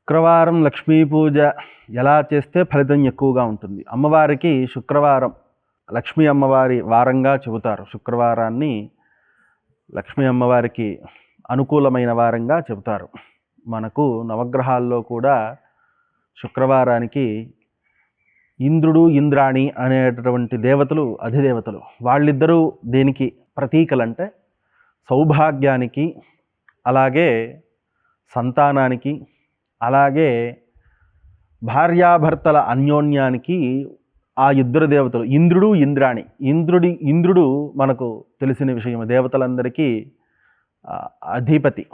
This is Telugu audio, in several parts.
శుక్రవారం లక్ష్మీ పూజ ఎలా చేస్తే ఫలితం ఎక్కువగా ఉంటుంది? అమ్మవారికి శుక్రవారం లక్ష్మీ అమ్మవారి వారంగా చెబుతారు. శుక్రవారాన్ని లక్ష్మీ అమ్మవారికి అనుకూలమైన వారంగా చెబుతారు. మనకు నవగ్రహాల్లో కూడా శుక్రవారానికి ఇంద్రుడు, ఇంద్రాణి అనేటటువంటి దేవతలు అధిదేవతలు. వాళ్ళిద్దరూ దేనికి ప్రతీకలంటే సౌభాగ్యానికి, అలాగే సంతానానికి, అలాగే భార్యాభర్తల అన్యోన్యానికి ఆ ఇద్దరు దేవతలు ఇంద్రుడు, ఇంద్రాణి. ఇంద్రుడు మనకు తెలిసిన విషయం, దేవతలందరికీ అధిపతి.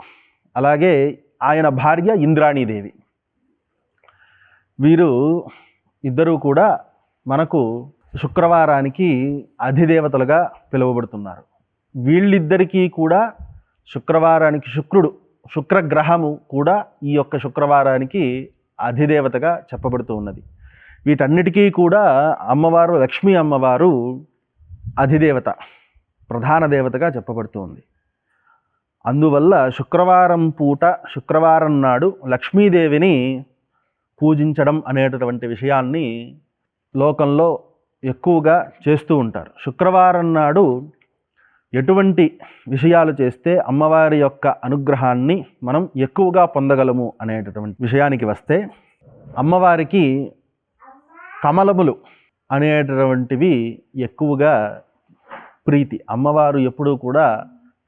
అలాగే ఆయన భార్య ఇంద్రాణీదేవి. వీరు ఇద్దరూ కూడా మనకు శుక్రవారానికి అధిదేవతలుగా పిలువబడుతున్నారు. వీళ్ళిద్దరికీ కూడా శుక్రవారానికి శుక్రగ్రహము కూడా ఈ యొక్క శుక్రవారానికి అధిదేవతగా చెప్పబడుతూ ఉన్నది. వీటన్నిటికీ కూడా అమ్మవారు, లక్ష్మీ అమ్మవారు అధిదేవత, ప్రధాన దేవతగా చెప్పబడుతూ ఉంది. అందువల్ల శుక్రవారం నాడు లక్ష్మీదేవిని పూజించడం అనేటటువంటి విషయాన్ని లోకంలో ఎక్కువగా చేస్తూ ఉంటారు. శుక్రవారం నాడు ఎటువంటి విషయాలు చేస్తే అమ్మవారి యొక్క అనుగ్రహాన్ని మనం ఎక్కువగా పొందగలము అనేటటువంటి విషయానికి వస్తే, అమ్మవారికి కమలములు అనేటటువంటివి ఎక్కువగా ప్రీతి. అమ్మవారు ఎప్పుడూ కూడా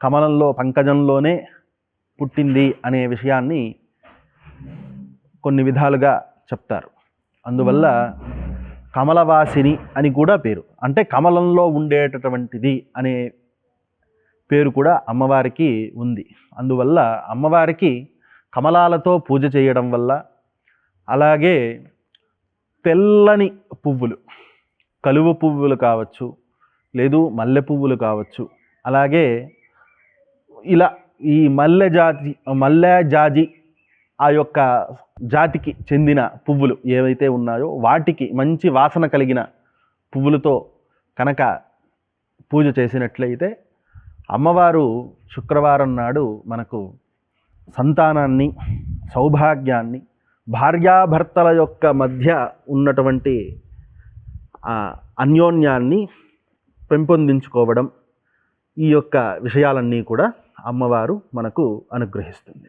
కమలంలో, పంకజంలోనే పుట్టింది అనే విషయాన్ని కొన్ని విధాలుగా చెప్తారు. అందువల్ల కమలవాసిని అని కూడా పేరు, అంటే కమలంలో ఉండేటటువంటిది అనే పేరు కూడా అమ్మవారికి ఉంది. అందువల్ల అమ్మవారికి కమలాలతో పూజ చేయడం వల్ల, అలాగే తెల్లని పువ్వులు, కలువ పువ్వులు కావచ్చు, లేదు మల్లె పువ్వులు కావచ్చు, అలాగే ఇలా ఈ మల్లె జాజి ఆ యొక్క జాతికి చెందిన పువ్వులు ఏవైతే ఉన్నాయో వాటికి మంచి వాసన కలిగిన పువ్వులతో కనుక పూజ చేసినట్లయితే అమ్మవారు శుక్రవారం నాడు మనకు సంతానాన్ని, సౌభాగ్యాన్ని, భార్యాభర్తల యొక్క మధ్య ఉన్నటువంటి అన్యోన్యాన్ని పెంపొందించుకోవడం, ఈ యొక్క విషయాలన్నీ కూడా అమ్మవారు మనకు అనుగ్రహిస్తుంది.